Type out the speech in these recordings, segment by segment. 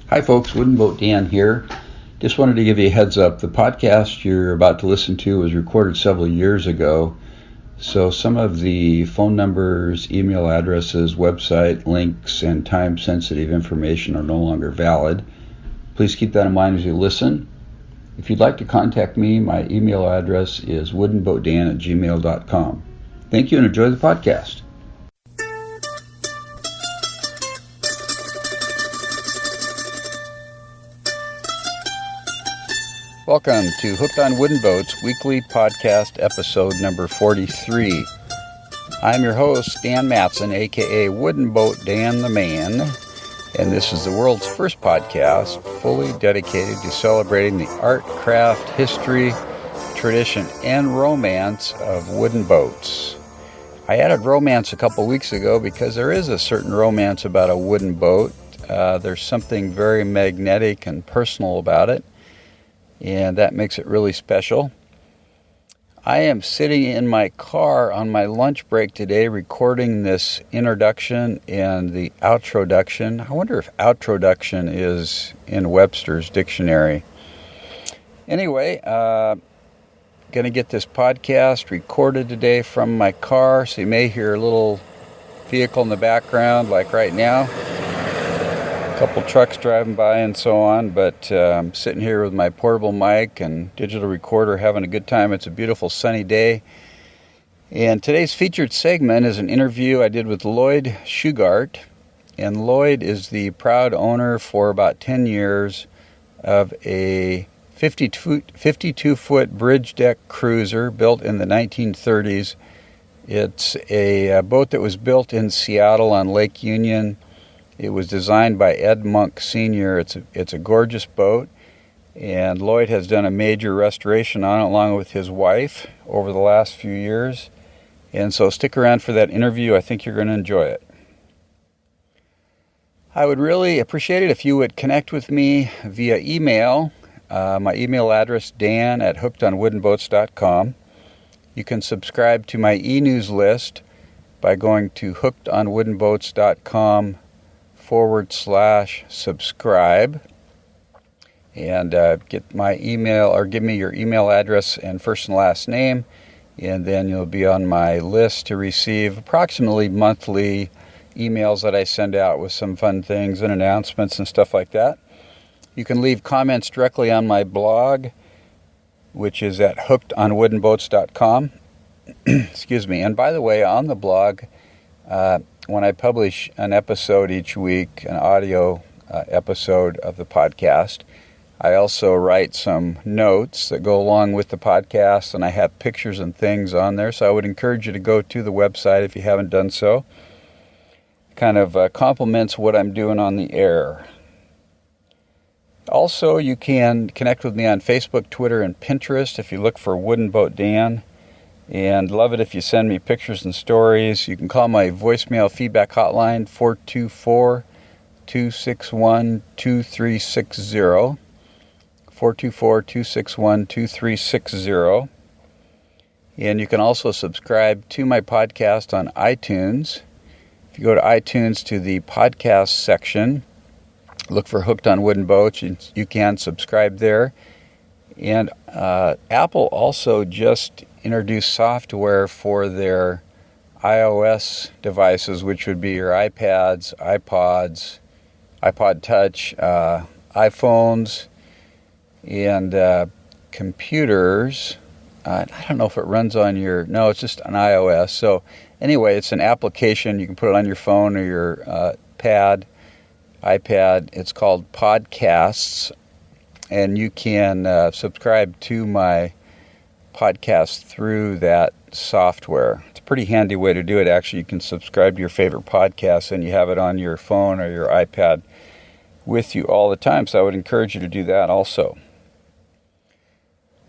Hi folks, Wooden Boat Dan here. Just wanted to give you a heads up. The podcast you're about to listen to was recorded several years ago, so some of the phone numbers, email addresses, website links, and time-sensitive information are no longer valid. Please keep that in mind as you listen. If you'd like to contact me, my email address is woodenboatdan@gmail.com. Thank you and enjoy the podcast. Welcome to Hooked on Wooden Boats weekly podcast episode number 43. I'm your host, Dan Matson, aka Wooden Boat Dan the Man, and this is the world's first podcast fully dedicated to celebrating the art, craft, history, tradition, and romance of wooden boats. I added romance a couple weeks ago because there is a certain romance about a wooden boat. There's something very magnetic and personal about it, and that makes it really special. I am sitting in my car on my lunch break today recording this introduction and the outroduction. I wonder if outroduction is in Webster's dictionary. Anyway, going to get this podcast recorded today from my car, so you may hear a little vehicle in the background like right now. Couple trucks driving by and so on, but I'm sitting here with my portable mic and digital recorder having a good time. It's a beautiful sunny day. And today's featured segment is an interview I did with Lloyd Shugart. And Lloyd is the proud owner for about 10 years of a 52-foot Bridgedeck Cruiser built in the 1930s. It's a boat that was built in Seattle on Lake Union. It was designed by Ed Monk Sr. It's a gorgeous boat, and Lloyd has done a major restoration on it along with his wife over the last few years. And so stick around for that interview. I think you're going to enjoy it. I would really appreciate it if you would connect with me via email. My email address, dan@hookedonwoodenboats.com. You can subscribe to my e-news list by going to hookedonwoodenboats.com/subscribe and get my email, or give me your email address and first and last name, and then you'll be on my list to receive approximately monthly emails that I send out with some fun things and announcements and stuff like that. You can leave comments directly on my blog, which is at hookedonwoodenboats.com. Excuse me. And by the way, on the blog, when I publish an episode each week, an audio episode of the podcast, I also write some notes that go along with the podcast, and I have pictures and things on there. So I would encourage you to go to the website if you haven't done so. Kind of complements what I'm doing on the air. Also, you can connect with me on Facebook, Twitter, and Pinterest if you look for Wooden Boat Dan. And love it if you send me pictures and stories. You can call my voicemail feedback hotline, 424-261-2360. 424-261-2360. And you can also subscribe to my podcast on iTunes. If you go to iTunes to the podcast section, look for Hooked on Wooden Boats, you can subscribe there. And Apple also just introduced software for their iOS devices, which would be your iPads, iPods, iPod Touch, iPhones, and computers. I don't know if it runs on no, it's just an iOS. So anyway, it's an application. You can put it on your phone or your iPad. It's called Podcasts, and you can subscribe to my podcast through that software. It's a pretty handy way to do it, actually. You can subscribe to your favorite podcast and you have it on your phone or your iPad with you all the time, so I would encourage you to do that also.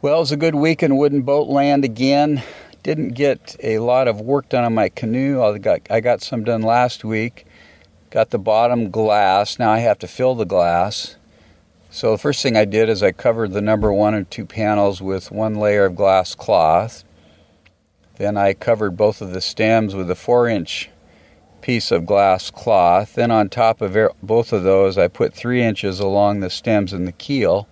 Well, it was a good week in wooden boat land again. Didn't get a lot of work done on my canoe. I got some done last week. Got the bottom glass. Now I have to fill the glass. So the first thing I did is I covered the number 1 and 2 panels with one layer of glass cloth. Then I covered both of the stems with a 4-inch piece of glass cloth. Then on top of both of those, I put 3 inches along the stems and the keel.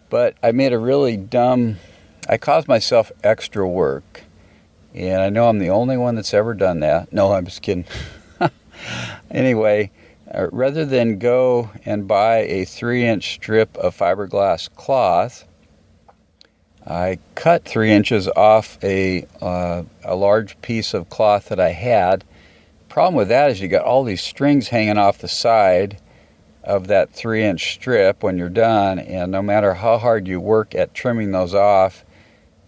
But I made a really I caused myself extra work. And I know I'm the only one that's ever done that. No, I'm just kidding. Anyway, rather than go and buy a 3-inch strip of fiberglass cloth, I cut 3 inches off a large piece of cloth that I had. Problem with that is you got all these strings hanging off the side of that 3-inch strip when you're done, and no matter how hard you work at trimming those off,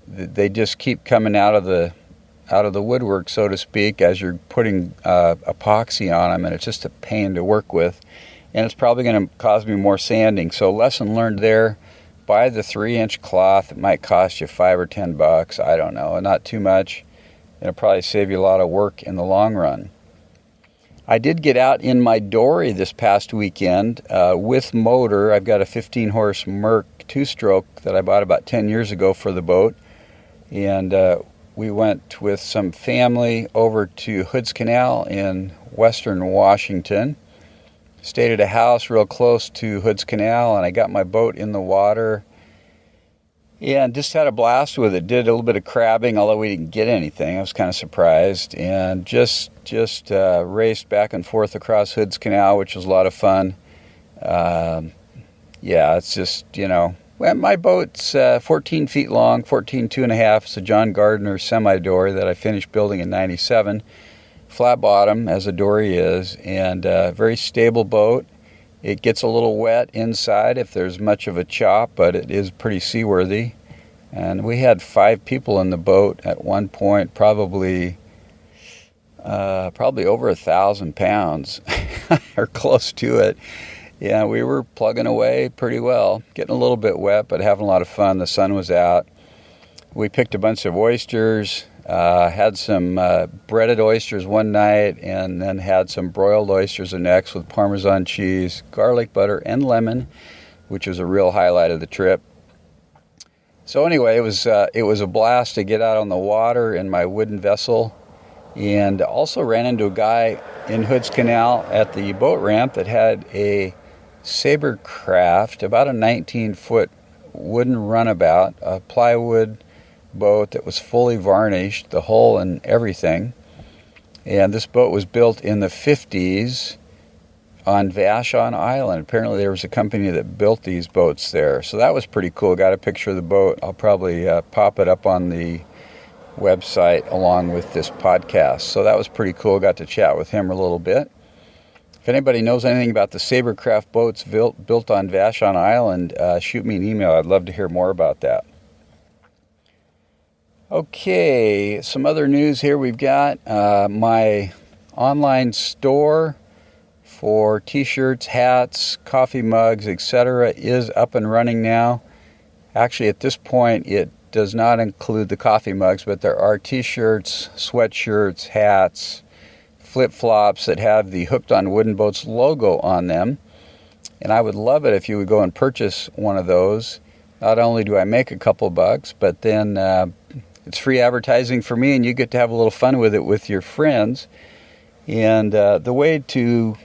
they just keep coming out of the woodwork, so to speak, as you're putting epoxy on them, and it's just a pain to work with, and it's probably going to cause me more sanding. So lesson learned there: buy the 3-inch cloth. It might cost you $5 or $10. I don't know, not too much. It'll probably save you a lot of work in the long run. I did get out in my dory this past weekend with motor. I've got a 15-horse Merc 2-stroke that I bought about 10 years ago for the boat. And we went with some family over to Hood's Canal in western Washington. Stayed at a house real close to Hood's Canal, and I got my boat in the water. And just had a blast with it. Did a little bit of crabbing, although we didn't get anything. I was kind of surprised. And just raced back and forth across Hood's Canal, which was a lot of fun. It's just, my boat's 14 feet long, 2.5. It's a John Gardner semi-dory that I finished building in 97. Flat bottom, as a dory is, and very stable boat. It gets a little wet inside if there's much of a chop, but it is pretty seaworthy. And we had 5 people in the boat at one point, probably over 1,000 pounds or close to it. Yeah, we were plugging away pretty well, getting a little bit wet, but having a lot of fun. The sun was out. We picked a bunch of oysters, had some breaded oysters one night, and then had some broiled oysters the next with Parmesan cheese, garlic butter, and lemon, which was a real highlight of the trip. So anyway, it was a blast to get out on the water in my wooden vessel, and also ran into a guy in Hood's Canal at the boat ramp that had a Sabercraft, about a 19-foot wooden runabout, a plywood boat that was fully varnished, the hull and everything. And this boat was built in the 50s on Vashon Island. Apparently there was a company that built these boats there. So that was pretty cool. Got a picture of the boat. I'll probably pop it up on the website along with this podcast. So that was pretty cool. Got to chat with him a little bit. If anybody knows anything about the Sabercraft boats built on Vashon Island, shoot me an email. I'd love to hear more about that. Okay, some other news here. We've got my online store for t-shirts, hats, coffee mugs, etc. is up and running now. Actually, at this point, it does not include the coffee mugs, but there are t-shirts, sweatshirts, hats, flip-flops that have the Hooked on Wooden Boats logo on them. And I would love it if you would go and purchase one of those. Not only do I make a couple bucks, but then it's free advertising for me, and you get to have a little fun with it with your friends. And the way to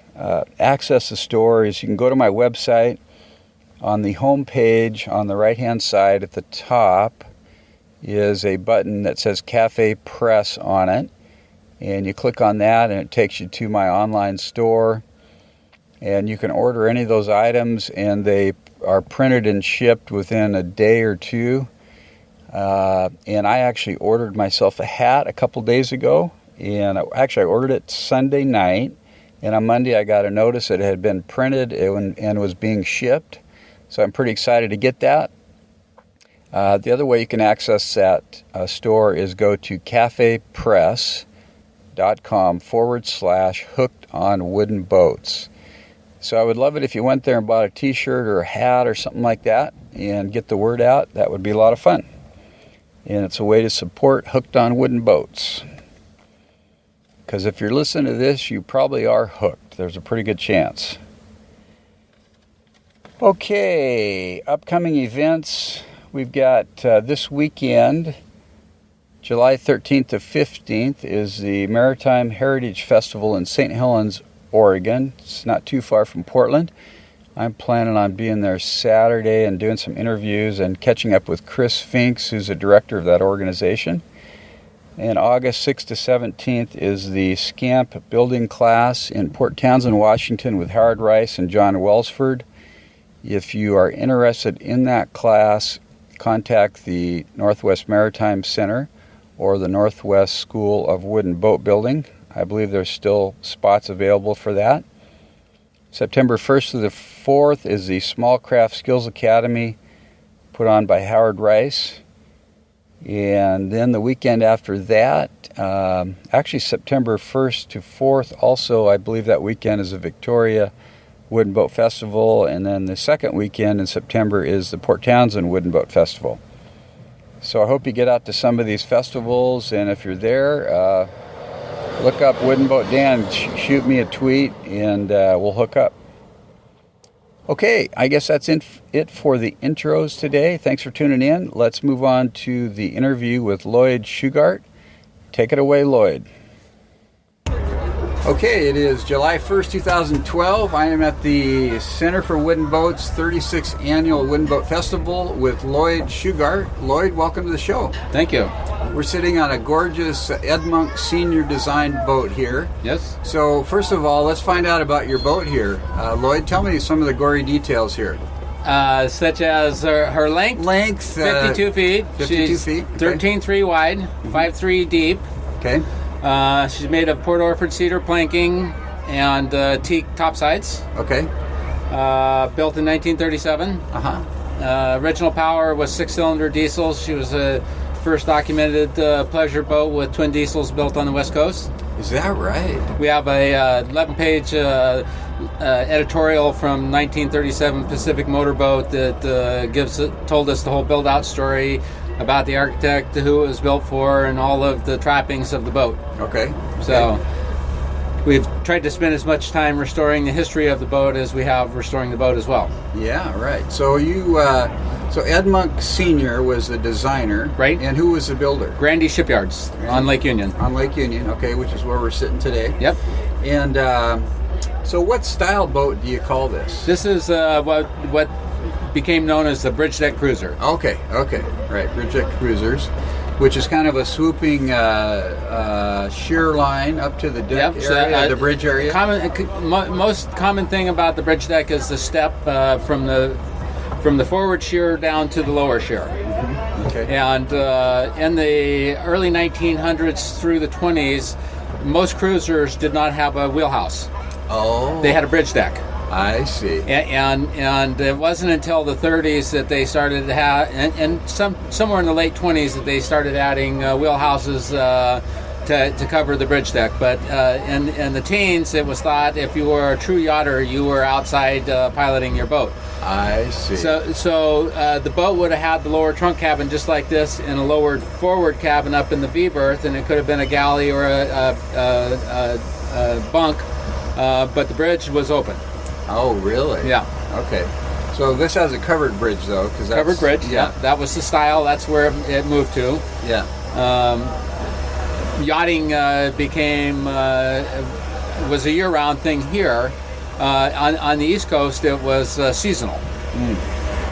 access the store is you can go to my website. On the home page, on the right-hand side at the top, is a button that says Cafe Press on it. And you click on that, and it takes you to my online store. And you can order any of those items, and they are printed and shipped within a day or two. And I actually ordered myself a hat a couple days ago. And I ordered it Sunday night. And on Monday, I got a notice that it had been printed and was being shipped. So I'm pretty excited to get that. The other way you can access that store is go to cafepress.com/hooked on wooden boats. So I would love it if you went there and bought a t-shirt or a hat or something like that and get the word out. That would be a lot of fun. And it's a way to support Hooked on Wooden Boats. Because if you're listening to this, you probably are hooked. There's a pretty good chance. Okay, upcoming events. We've got this weekend, July 13th to 15th is the Maritime Heritage Festival in St. Helens, Oregon. It's not too far from Portland. I'm planning on being there Saturday and doing some interviews and catching up with Chris Finks, who's the director of that organization. And August 6th to 17th is the SCAMP building class in Port Townsend, Washington with Howard Rice and John Welsford. If you are interested in that class, contact the Northwest Maritime Center or the Northwest School of Wood and Boat Building. I believe there's still spots available for that. September 1st to the 4th is the Small Craft Skills Academy put on by Howard Rice. And then the weekend after that, actually September 1st to 4th, also I believe that weekend is the Victoria Wood and Boat Festival. And then the second weekend in September is the Port Townsend Wood and Boat Festival. So I hope you get out to some of these festivals, and if you're there, look up Wood and Boat Dan, shoot me a tweet, and we'll hook up. Okay, I guess that's it for the intros today. Thanks for tuning in. Let's move on to the interview with Lloyd Shugart. Take it away, Lloyd. Okay, it is July 1st, 2012. I am at the Center for Wood and Boats 36th Annual Wood and Boat Festival with Lloyd Shugart. Lloyd, welcome to the show. Thank you. We're sitting on a gorgeous Ed Monk Sr. designed boat here. Yes. So first of all, let's find out about your boat here. Lloyd, tell me some of the gory details here. Such as her length. 52 feet. 52 She's feet. Okay. 13.3 wide, 5.3 deep. Okay. She's made of Port Orford Cedar planking and teak topsides. Okay. Built in 1937. Original power was 6-cylinder diesels. She was the first documented pleasure boat with twin diesels built on the West Coast. Is that right? We have a 11-page editorial from 1937 Pacific Motorboat that told us the whole build-out story about the architect, who it was built for, and all of the trappings of the boat. Okay. So we've tried to spend as much time restoring the history of the boat as we have restoring the boat as well. Yeah, right. So so Ed Monk Sr. was the designer. Right. And who was the builder? Grandy Shipyards on Lake Union. On Lake Union, okay, which is where we're sitting today. Yep. And so what style boat do you call this? This is what became known as the Bridgedeck Cruiser. Okay, right, Bridgedeck Cruisers, which is kind of a swooping sheer line up to the deck area, the bridge area. Most common thing about the bridge deck is the step from the forward sheer down to the lower sheer. Mm-hmm. Okay. And in the early 1900s through the 20s, most cruisers did not have a wheelhouse. Oh. They had a bridge deck. I see. And it wasn't until the 30s that they started to have, and somewhere in the late 20s that they started adding wheelhouses to cover the bridge deck. But in the teens, it was thought if you were a true yachter, you were outside piloting your boat. I see. So the boat would have had the lower trunk cabin just like this, and a lowered forward cabin up in the V berth, and it could have been a galley or a bunk, but the bridge was open. Oh, really? Yeah. Okay. So this has a covered bridge, though, because covered bridge. Yeah, that was the style. That's where it moved to. Yeah. Yachting was a year-round thing here. On the East Coast, it was seasonal.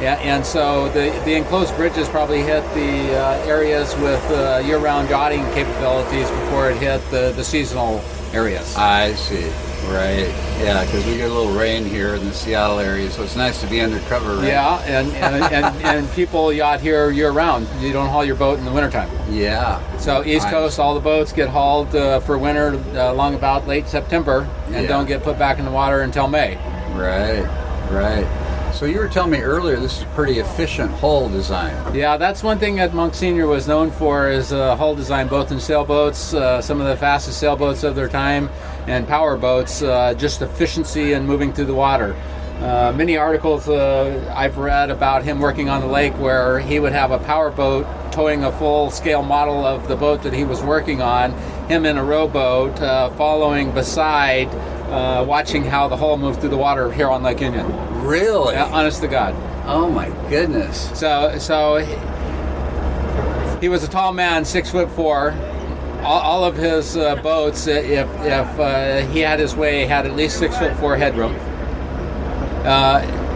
Yeah, and so the enclosed bridges probably hit the areas with year-round yachting capabilities before it hit the seasonal areas. I see. Right. Yeah, because we get a little rain here in the Seattle area, so it's nice to be undercover. Right? Yeah, and people yacht here year-round. You don't haul your boat in the wintertime. Yeah. So East Coast, all the boats get hauled for winter along about late September and don't get put back in the water until May. Right. So you were telling me earlier this is a pretty efficient hull design. Yeah, that's one thing that Monk Sr. was known for, is hull design, both in sailboats, some of the fastest sailboats of their time, and power boats, just efficiency in moving through the water. Many articles I've read about him working on the lake where he would have a power boat towing a full-scale model of the boat that he was working on, him in a rowboat, following beside, watching how the hull moved through the water here on Lake Union. Really? Honest to God. Oh my goodness. So He was a tall man, 6'4". All of his boats, if he had his way, had at least 6'4" headroom.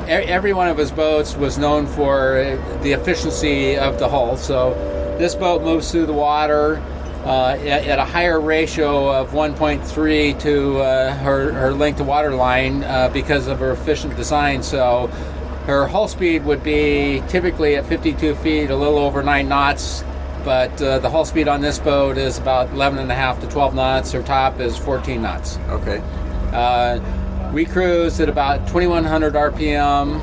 Every one of his boats was known for the efficiency of the hull. So this boat moves through the water at a higher ratio of 1.3 to her length to water line because of her efficient design. So her hull speed would be typically at 52 feet, a little over 9 knots. But the hull speed on this boat is about 11.5 to 12 knots. Her top is 14 knots. Okay. We cruise at about 2,100 RPM,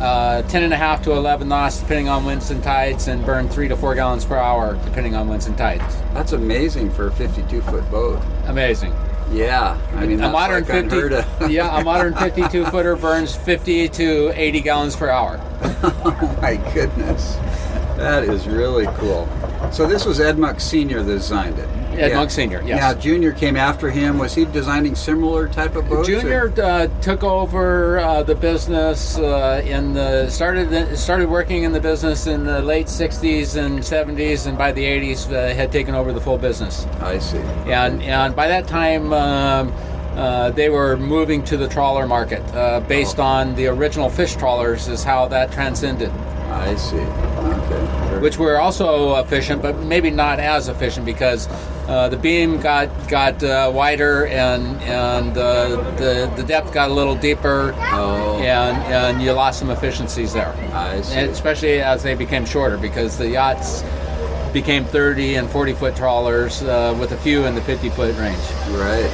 10.5 to 11 knots, depending on winds and tides, and burn 3 to 4 gallons per hour, depending on winds and tides. That's amazing for a 52-foot boat. Amazing. Yeah, I mean, that's modern like unheard of. Yeah, a modern 52-footer burns 50 to 80 gallons per hour. Oh my goodness, that is really cool. So this was Ed Monk Sr. that designed it. Ed Monk Sr., yes. Now, Junior came after him. Was he designing similar type of boats? Junior took over the business started working in the business in the late 60s and 70s, and by the 80s had taken over the full business. I see. And by that time, they were moving to the trawler market based on the original fish trawlers is how that transcended. I see. Okay. Which were also efficient, but maybe not as efficient because the beam got wider and the depth got a little deeper, and you lost some efficiencies there. I see. And especially as they became shorter, because the yachts became 30 and 40-foot trawlers with a few in the 50-foot range. Right.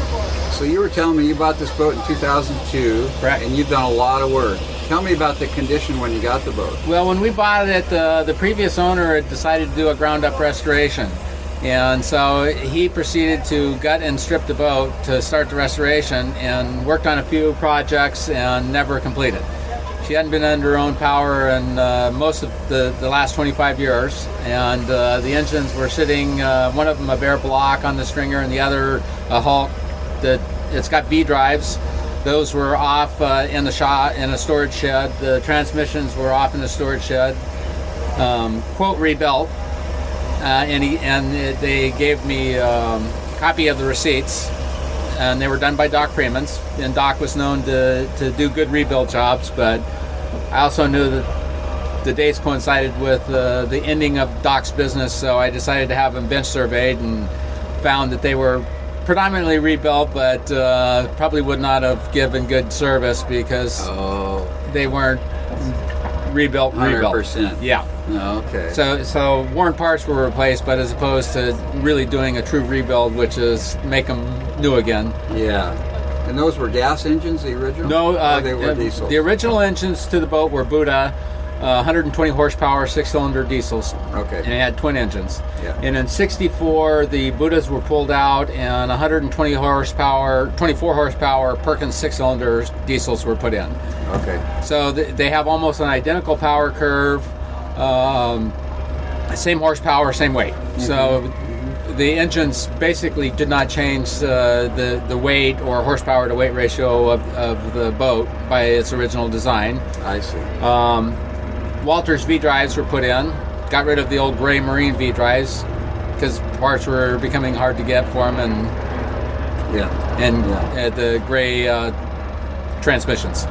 So you were telling me you bought this boat in 2002, correct? And you've done a lot of work. Tell me about the condition when you got the boat. Well, when we bought it, the previous owner had decided to do a ground-up restoration. And so he proceeded to gut and strip the boat to start the restoration and worked on a few projects and never completed. She hadn't been under her own power in most of the last 25 years. And the engines were sitting, one of them a bare block on the stringer and the other a Hulk. It's got V drives. Those were off in the shop in a storage shed. The transmissions were off in the storage shed. Quote rebuilt, and they gave me a copy of the receipts, and they were done by Doc Freemans. And Doc was known to do good rebuild jobs, but I also knew that the dates coincided with the ending of Doc's business, so I decided to have them bench surveyed and found that they were predominantly rebuilt, but probably would not have given good service because they weren't rebuilt. 100%. Yeah. Okay. So worn parts were replaced, but as opposed to really doing a true rebuild, which is make them new again. Yeah. And those were gas engines, the original? No, or they were diesel. The original engines to the boat were Buddha. 120 horsepower, 6-cylinder diesels. Okay. And it had twin engines. Yeah. And in '64, the Buddhas were pulled out, and 120 horsepower, 24 horsepower Perkins 6-cylinder diesels were put in. Okay. So they have almost an identical power curve, same horsepower, same weight. Mm-hmm. So the engines basically did not change the weight or horsepower to weight ratio of the boat by its original design. I see. Walters V drives were put in. Got rid of the old gray marine V drives because parts were becoming hard to get for them, and the gray transmissions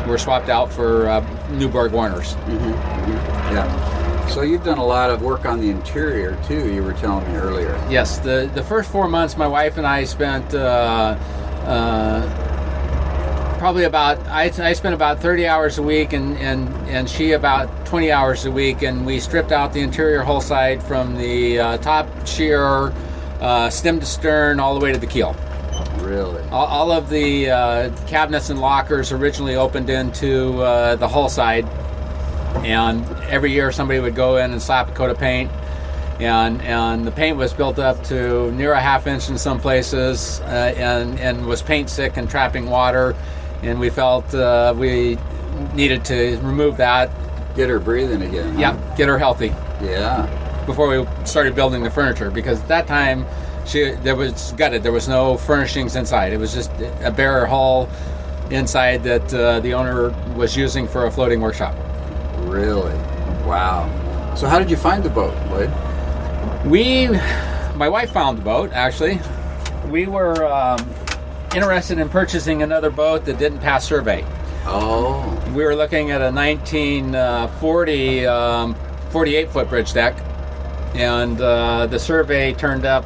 were swapped out for Newburgh Warners. Mm-hmm. Mm-hmm. Yeah. So you've done a lot of work on the interior too. You were telling me earlier. Yes. The first 4 months, my wife and I spent. Probably I spent about 30 hours a week and she about 20 hours a week, and we stripped out the interior hull side from the top shear, stem to stern, all the way to the keel. Really? All of the cabinets and lockers originally opened into the hull side, and every year somebody would go in and slap a coat of paint. And the paint was built up to near a half inch in some places, and was paint sick and trapping water. And we felt we needed to remove that. Get her breathing again. Huh? Yeah, get her healthy. Yeah. Before we started building the furniture, because at that time there was gutted. There was no furnishings inside. It was just a bare hull inside that the owner was using for a floating workshop. Really? Wow. So how did you find the boat, Lloyd? My wife found the boat, actually. We were interested in purchasing another boat that didn't pass survey. Oh. We were looking at a 1940 48-foot bridge deck, and the survey turned up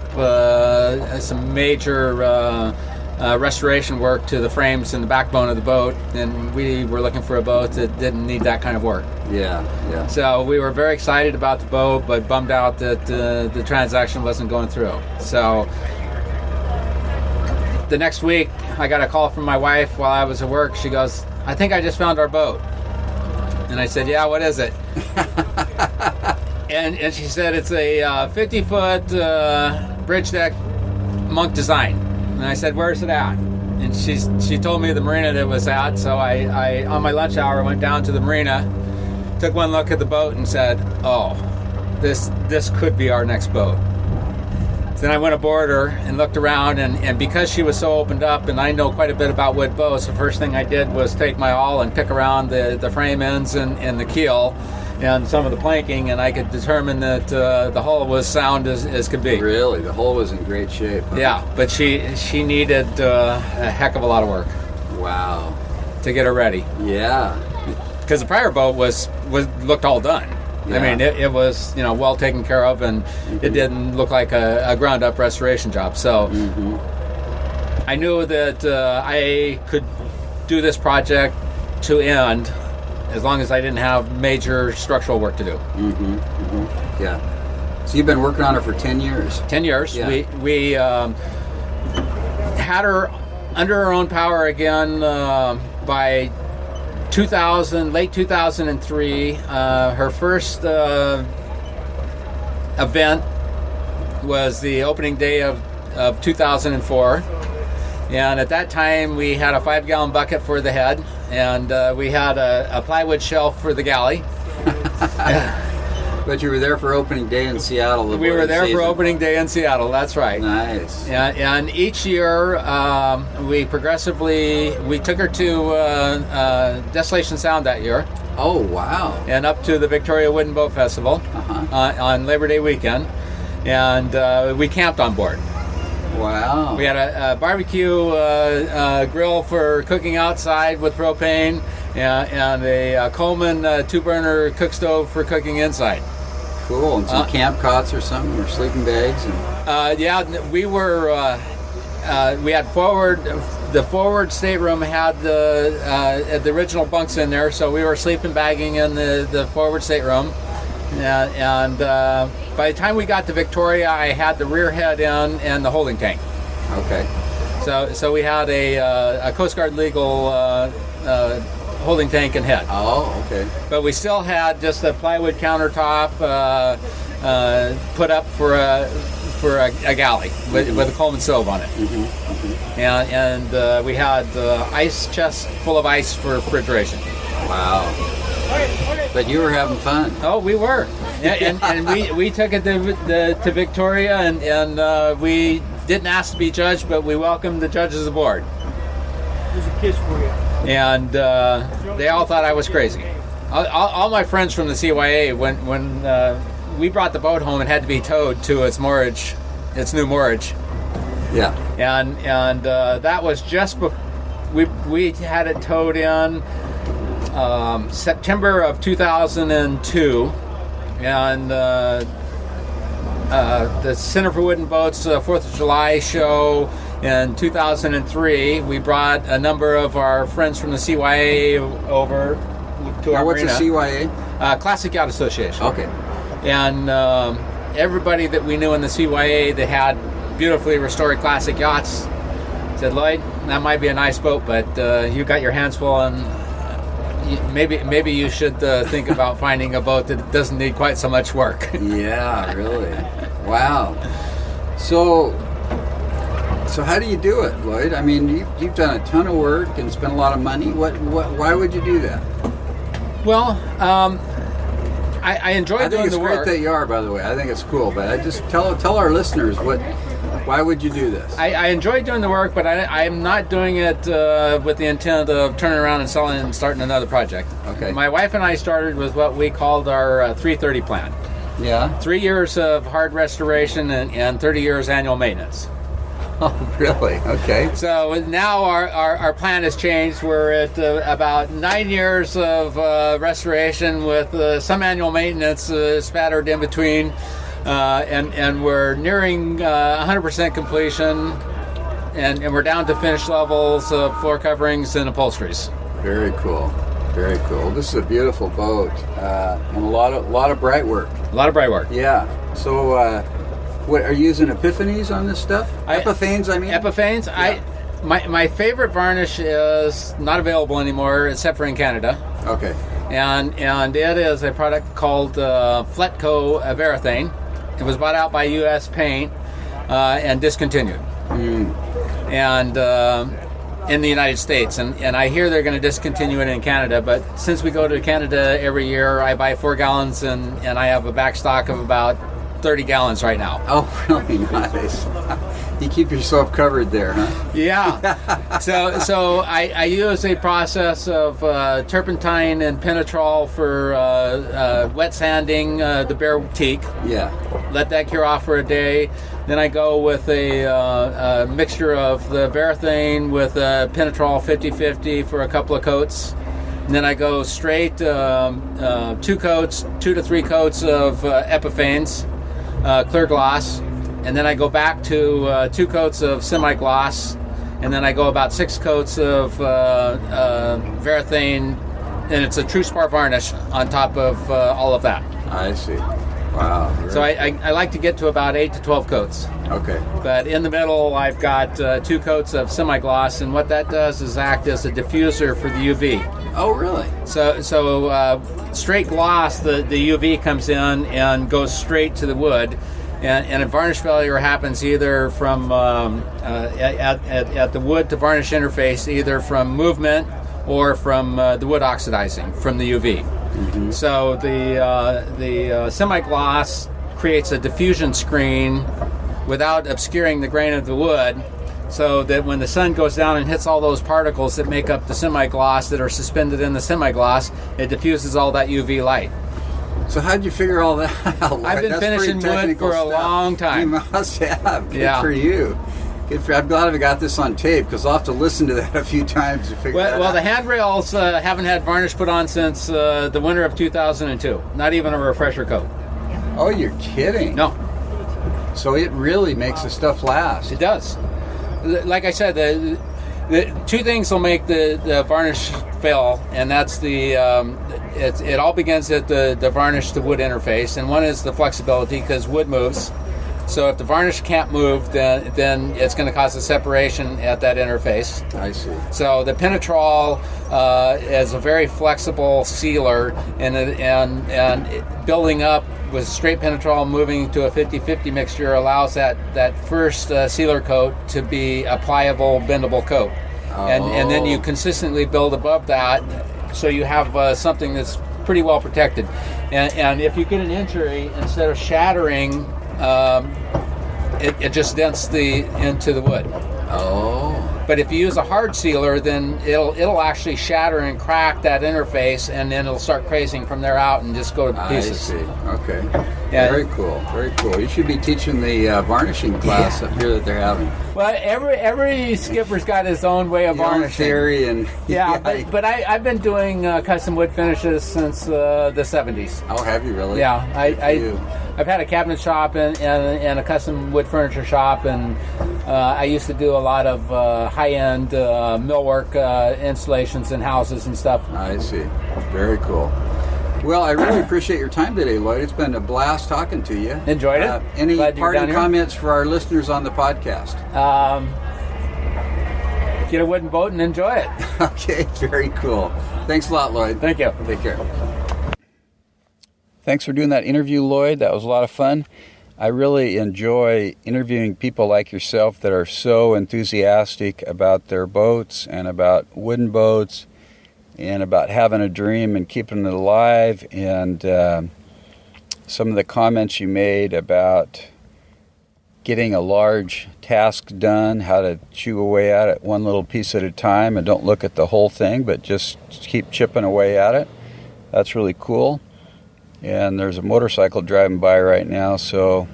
some major restoration work to the frames and the backbone of the boat, and we were looking for a boat that didn't need that kind of work. Yeah. So we were very excited about the boat, but bummed out that the transaction wasn't going through. So the next week, I got a call from my wife while I was at work. She goes, "I think I just found our boat." And I said, "Yeah, what is it?" and she said, "It's a 50-foot bridge deck monk design." And I said, "Where's it at?" And she told me the marina that it was at. So I on my lunch hour, went down to the marina, took one look at the boat, and said, "Oh, this could be our next boat." Then I went aboard her and looked around, and because she was so opened up, and I know quite a bit about wood boats, the first thing I did was take my awl and pick around the frame ends and the keel and some of the planking, and I could determine that the hull was sound as could be. Really? The hull was in great shape, huh? Yeah, but she needed a heck of a lot of work. Wow. To get her ready. Yeah. Because the prior boat looked all done. Yeah. I mean, it was well taken care of, and it didn't look like a ground up restoration job. So I knew that I could do this project to end as long as I didn't have major structural work to do. Yeah. So you've been working on it for 10 years. 10 years. Yeah. We had her under her own power again by late 2003. Her first event was the opening day of 2004, and at that time we had a 5-gallon bucket for the head, and we had a plywood shelf for the galley. But you were there for opening day in Seattle. We were there for opening day in Seattle. That's right. Nice. And each year we took her to Desolation Sound that year. Oh, wow. And up to the Victoria Wooden Boat Festival on Labor Day weekend, and we camped on board. Wow. We had a barbecue grill for cooking outside with propane, and a Coleman 2-burner cook stove for cooking inside. Cool. And some camp cots or something, or sleeping bags? Yeah, we were. We had the forward stateroom had the original bunks in there, so we were sleeping bagging in the forward stateroom. And by the time we got to Victoria, I had the rear head in and the holding tank. Okay. So we had a Coast Guard legal holding tank and head. Oh, okay. But we still had just a plywood countertop put up for a galley with a Coleman stove on it. And we had ice chests full of ice for refrigeration. Wow. But you were having fun. Oh, we were. And we took it to Victoria, and we didn't ask to be judged, but we welcomed the judges aboard. There's a kiss for you. And they all thought I was crazy. All my friends from the CYA, when we brought the boat home, it had to be towed to its moorage, its new moorage. Yeah. And that was just before we had it towed in September of 2002, and the Center for Wooden Boats 4th of July show in 2003, we brought a number of our friends from the CYA over to our what's marina. the CYA? Classic Yacht Association. Okay. And everybody that we knew in the CYA that had beautifully restored classic yachts said, "Lloyd, that might be a nice boat, but you got your hands full, and maybe you should think about finding a boat that doesn't need quite so much work." Yeah, really. Wow. So how do you do it, Lloyd? I mean, you've done a ton of work and spent a lot of money. Why would you do that? Well, I enjoy doing the work. I think it's great that you are, by the way. I think it's cool, but I just tell our listeners why would you do this? I enjoy doing the work, but I'm not doing it with the intent of turning around and selling and starting another project. Okay. My wife and I started with what we called our 330 plan. Yeah. 3 years of hard restoration and 30 years annual maintenance. Oh, really? Okay. So now our plan has changed. We're at about 9 years of restoration with some annual maintenance spattered in between, and we're nearing 100% completion, and we're down to finished levels of floor coverings and upholsteries. Very cool. Very cool. This is a beautiful boat, and a lot of bright work. A lot of bright work. Yeah. So, what are you using Epiphanies on this stuff? Epiphanes, I mean. Epiphanes. Yeah. My favorite varnish is not available anymore, except for in Canada. Okay. And it is a product called Fletco Varathane. It was bought out by U.S. Paint and discontinued. And in the United States, and I hear they're going to discontinue it in Canada. But since we go to Canada every year, I buy 4 gallons, and I have a back stock of about 30 gallons right now. Oh, really nice. You keep yourself covered there, huh? Yeah. So I use a process of turpentine and penetrol for wet sanding the bare teak. Yeah. Let that cure off for a day. Then I go with a mixture of the Varathane with penetrol 50-50 for a couple of coats. And then I go straight 2 to 3 coats of Epiphanes, clear gloss. And then I go back to 2 coats of semi-gloss. And then I go about 6 coats of Varathane. And it's a true spar varnish on top of all of that. I see. Wow. So I like to get to about 8 to 12 coats. Okay. But in the middle, I've got 2 coats of semi-gloss, and what that does is act as a diffuser for the UV. Oh, really? So straight gloss, the UV comes in and goes straight to the wood, and a varnish failure happens either from at the wood to varnish interface, either from movement or from the wood oxidizing from the UV. Mm-hmm. So the semi-gloss creates a diffusion screen without obscuring the grain of the wood, so that when the sun goes down and hits all those particles that make up the semi-gloss that are suspended in the semi-gloss, it diffuses all that UV light. So how'd you figure all that out? I've been finishing wood for a long time. You must have. Good for you. I'm glad I got this on tape, because I'll have to listen to that a few times to figure that out. Well, the handrails haven't had varnish put on since the winter of 2002. Not even a refresher coat. Oh, you're kidding. No. So it really makes the stuff last. It does. Like I said, the 2 things will make the varnish fail, and that's it all begins at the varnish to wood interface, and one is the flexibility, because wood moves. So if the varnish can't move, then it's going to cause a separation at that interface. I see. So the penetrol is a very flexible sealer, and building up with straight penetrol moving to a 50-50 mixture allows that first sealer coat to be a pliable, bendable coat. Oh. And then you consistently build above that, so you have something that's pretty well protected. And if you get an injury, instead of shattering, it just dents into the wood. Oh. But if you use a hard sealer, then it'll actually shatter and crack that interface, and then it'll start crazing from there out and just go to pieces. I see. Okay. Yeah. Very cool. Very cool. You should be teaching the varnishing class up here that they're having. Well, every skipper's got his own way of varnishing. Theory and but I've been doing custom wood finishes since the 70s. Oh, have you really? Yeah, I've had a cabinet shop and a custom wood furniture shop, and I used to do a lot of high-end millwork installations in houses and stuff. I see. Very cool. Well, I really appreciate your time today, Lloyd. It's been a blast talking to you. Enjoyed it. Any parting comments for our listeners on the podcast? Get a wooden boat and enjoy it. Okay, very cool. Thanks a lot, Lloyd. Thank you. Take care. Thanks for doing that interview, Lloyd. That was a lot of fun. I really enjoy interviewing people like yourself that are so enthusiastic about their boats and about wooden boats and about having a dream and keeping it alive. And some of the comments you made about getting a large task done, how to chew away at it one little piece at a time and don't look at the whole thing, but just keep chipping away at it. That's really cool. And there's a motorcycle driving by right now, so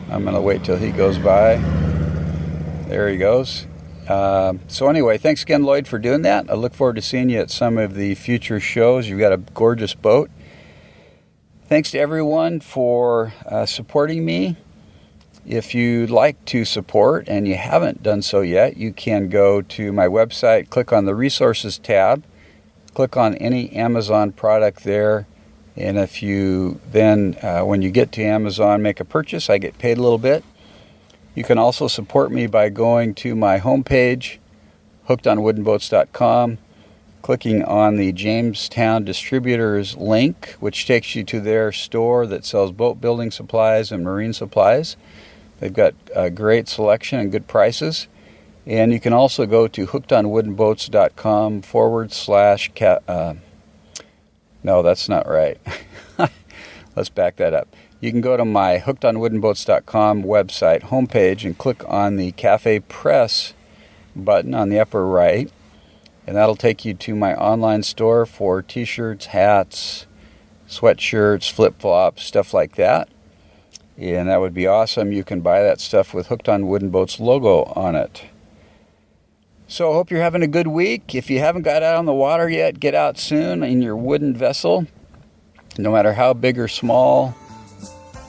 I'm going to wait till he goes by. There he goes. So anyway, thanks again, Lloyd, for doing that. I look forward to seeing you at some of the future shows. You've got a gorgeous boat. Thanks to everyone for supporting me. If you'd like to support and you haven't done so yet, you can go to my website, click on the Resources tab, click on any Amazon product there, and if you then, when you get to Amazon, make a purchase, I get paid a little bit. You can also support me by going to my homepage, hookedonwoodenboats.com, clicking on the Jamestown Distributors link, which takes you to their store that sells boat building supplies and marine supplies. They've got a great selection and good prices. And you can also go to hookedonwoodenboats.com / no, that's not right. Let's back that up. You can go to my hookedonwoodenboats.com website homepage and click on the Cafe Press button on the upper right, and that'll take you to my online store for t-shirts, hats, sweatshirts, flip-flops, stuff like that. And that would be awesome. You can buy that stuff with Hooked on Wooden Boats logo on it. So I hope you're having a good week. If you haven't got out on the water yet, get out soon in your wooden vessel, no matter how big or small,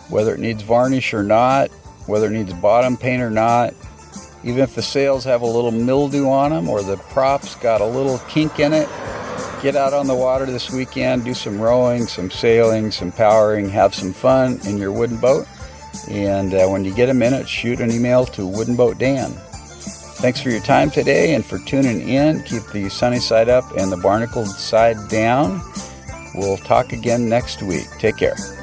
whether it needs varnish or not, whether it needs bottom paint or not, even if the sails have a little mildew on them or the props got a little kink in it, get out on the water this weekend, do some rowing, some sailing, some powering, have some fun in your wooden boat. And when you get a minute, shoot an email to Wooden Boat Dan. Thanks for your time today and for tuning in. Keep the sunny side up and the barnacled side down. We'll talk again next week. Take care.